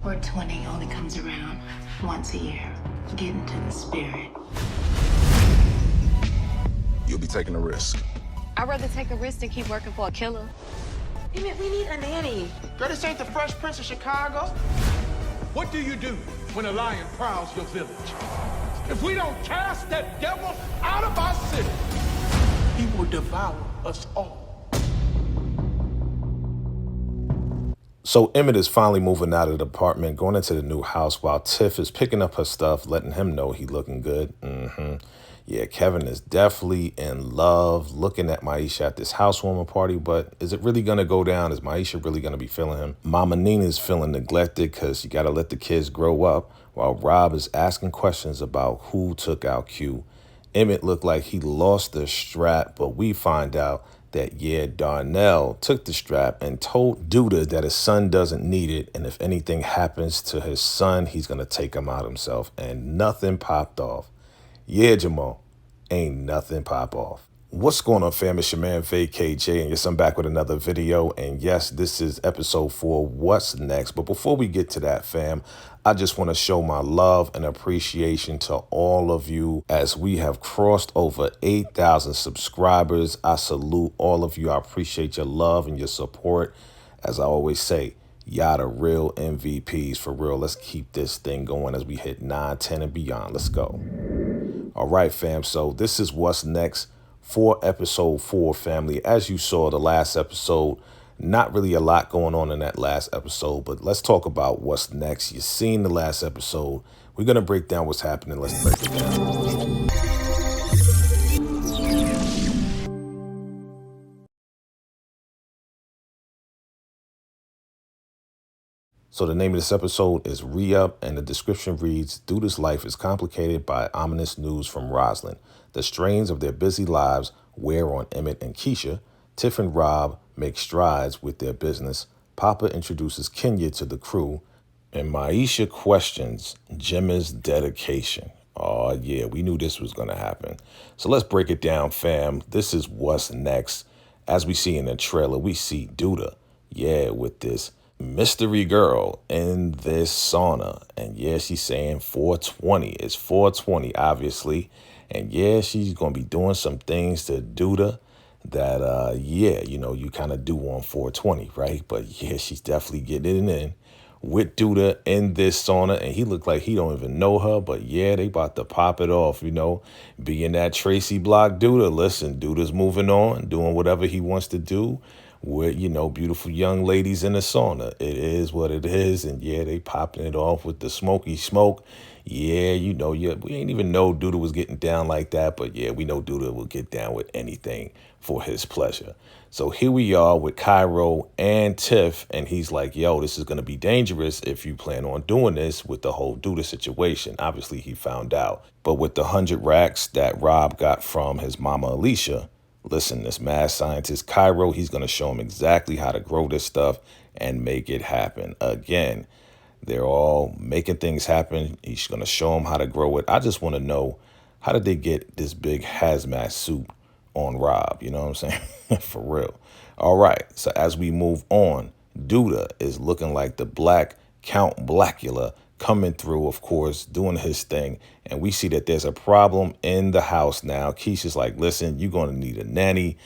420 only comes around once a year. Get into the spirit. You'll be taking a risk. I'd rather take a risk than keep working for a killer. Damn it, we need a nanny. Girl, this ain't the Fresh Prince of Chicago. What do you do when a lion prowls your village? If we don't cast that devil out of our city, he will devour us all. So Emmett is finally moving out of the apartment, going into the new house while Tiff is picking up her stuff, letting him know he looking good. Yeah, Kevin is definitely in love, looking at Maisha at this housewarming party, but is it really going to go down? Is Maisha really going to be feeling him? Mama Nina is feeling neglected because you got to let the kids grow up, while Rob is asking questions about who took out Q. Emmett looked like he lost the strap, but we find out that, yeah, Darnell took the strap and told Duda that his son doesn't need it, and if anything happens to his son, he's going to take him out himself, and nothing popped off. Yeah, Jamal, ain't nothing pop off. What's going on, fam? It's your man, VACAY-JAY, and yes, I'm back with another video, and yes, this is episode 4, What's Next? But before we get to that, fam, I just want to show my love and appreciation to all of you as we have crossed over 8,000 subscribers. I salute all of you. I appreciate your love and your support. As I always say, y'all the real MVPs, for real. Let's keep this thing going as we hit 9, 10, and beyond. Let's go. All right, fam. So this is What's Next for episode 4, family. As you saw the last episode, not really a lot going on in that last episode, but let's talk about what's next. You've seen the last episode. We're going to break down what's happening. Let's break it down. So the name of this episode is ReUP, and the description reads, Duda's life is complicated by ominous news from Rosalind. The strains of their busy lives wear on Emmett and Keisha. Tiff and Rob make strides with their business. Papa introduces Kenya to the crew, and Maisha questions Gemma's dedication. Oh, yeah, we knew this was going to happen. So let's break it down, fam. This is What's Next. As we see in the trailer, we see Duda, yeah, with this mystery girl in this sauna. And yeah, she's saying 420. It's 420, obviously. And yeah, she's going to be doing some things to Duda that, yeah, you know, you kind of do on 420, right? But yeah, she's definitely getting it in with Duda in this sauna. And he looked like he don't even know her. But yeah, they about to pop it off, you know, being that Tracy Block Duda. Listen, Duda's moving on, doing whatever he wants to do with, you know, beautiful young ladies in the sauna. It is what it is. And yeah, they popping it off with the smoky smoke. Yeah, you know, yeah, we ain't even know Duda was getting down like that. But yeah, we know Duda will get down with anything for his pleasure. So here we are with Cairo and Tiff. And he's like, yo, this is going to be dangerous if you plan on doing this with the whole Duda situation. Obviously, he found out. But with the 100 racks that Rob got from his mama, Alicia, listen, this mad scientist, Cairo, he's going to show him exactly how to grow this stuff and make it happen. Again, they're all making things happen. He's going to show them how to grow it. I just want to know, how did they get this big hazmat suit on Rob? You know what I'm saying? For real. All right. So as we move on, Duda is looking like the Black Count Blackula coming through, of course, doing his thing. And we see that there's a problem in the house now. Keisha's like, listen, you're going to need a nanny.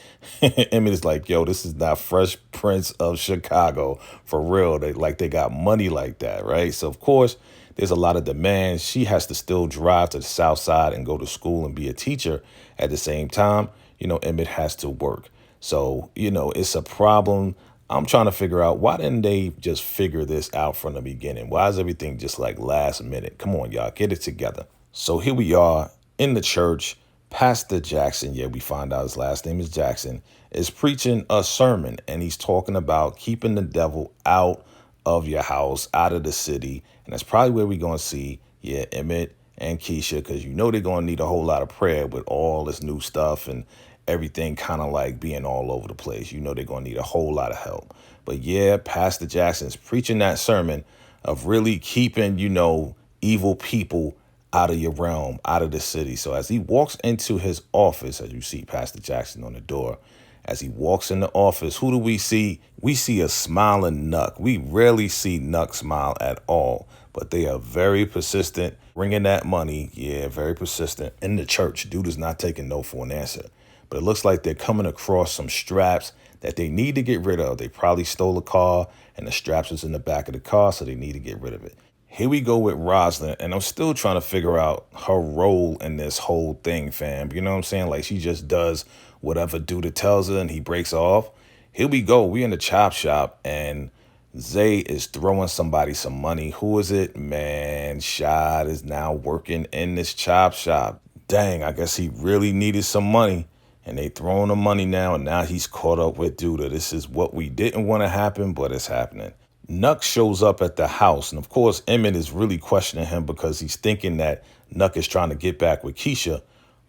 Emmett is like, yo, this is not Fresh Prince of Chicago. For real. They got money like that, right? So, of course, there's a lot of demands. She has to still drive to the South Side and go to school and be a teacher. At the same time, you know, Emmett has to work. So, you know, it's a problem. I'm trying to figure out, why didn't they just figure this out from the beginning? Why is everything just like last minute? Come on, y'all, get it together. So here we are in the church. Pastor Jackson, yeah, we find out his last name is Jackson, is preaching a sermon, and he's talking about keeping the devil out of your house, out of the city. And that's probably where we're going to see, yeah, Emmett and Keisha, because you know they're going to need a whole lot of prayer with all this new stuff and everything kind of like being all over the place. You know they're going to need a whole lot of help. But yeah, Pastor Jackson's preaching that sermon of really keeping, you know, evil people out of your realm, out of the city. So as he walks into his office, as you see Pastor Jackson on the door, As he walks in the office, who do we see? We see a smiling Nuck. We rarely see Nuck smile at all, but they are very persistent, bringing that money. Yeah, very persistent. In the church, dude is not taking no for an answer. But it looks like they're coming across some straps that they need to get rid of. They probably stole a car and the straps was in the back of the car, so they need to get rid of it. Here we go with Rosalind, and I'm still trying to figure out her role in this whole thing, fam. You know what I'm saying? Like, she just does whatever dude tells her and he breaks off. Here we go. We in the chop shop, and Zay is throwing somebody some money. Who is it? Man, Shad is now working in this chop shop. Dang, I guess he really needed some money. And they throwing him money now, and now he's caught up with Duda. This is what we didn't want to happen, but it's happening. Nuck shows up at the house, and of course, Emmett is really questioning him because he's thinking that Nuck is trying to get back with Keisha,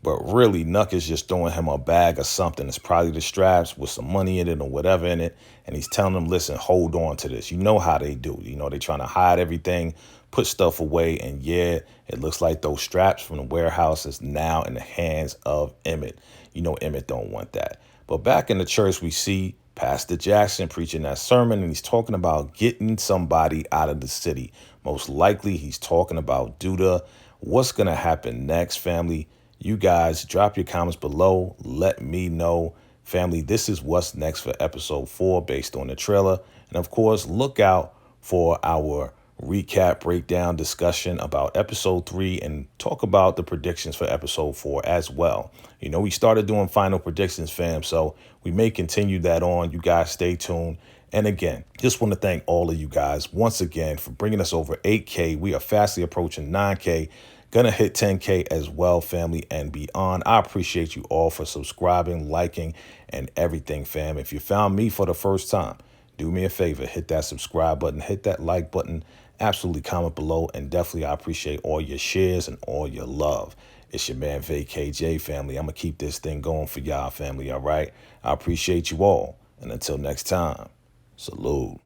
but really, Nuck is just throwing him a bag of something. It's probably the straps with some money in it or whatever in it, and he's telling him, listen, hold on to this. You know how they do. You know, they trying to hide everything, put stuff away, and yeah, it looks like those straps from the warehouse is now in the hands of Emmett. You know, Emmett don't want that. But back in the church, we see Pastor Jackson preaching that sermon, and he's talking about getting somebody out of the city. Most likely, he's talking about Duda. What's going to happen next, family? You guys drop your comments below. Let me know. Family, this is what's next for episode 4 based on the trailer. And of course, look out for our recap, breakdown, discussion about episode 3 and talk about the predictions for episode 4 as well. You know, we started doing final predictions, fam, so we may continue that on. You guys stay tuned. And again, just want to thank all of you guys once again for bringing us over 8K. We are fastly approaching 9K. Gonna hit 10K as well, family, and beyond. I appreciate you all for subscribing, liking, and everything, fam. If you found me for the first time, do me a favor, hit that subscribe button, hit that like button, absolutely comment below, and definitely I appreciate all your shares and all your love. It's your man, VACAY-Jay, family. I'm going to keep this thing going for y'all, family, all right? I appreciate you all, and until next time, salute.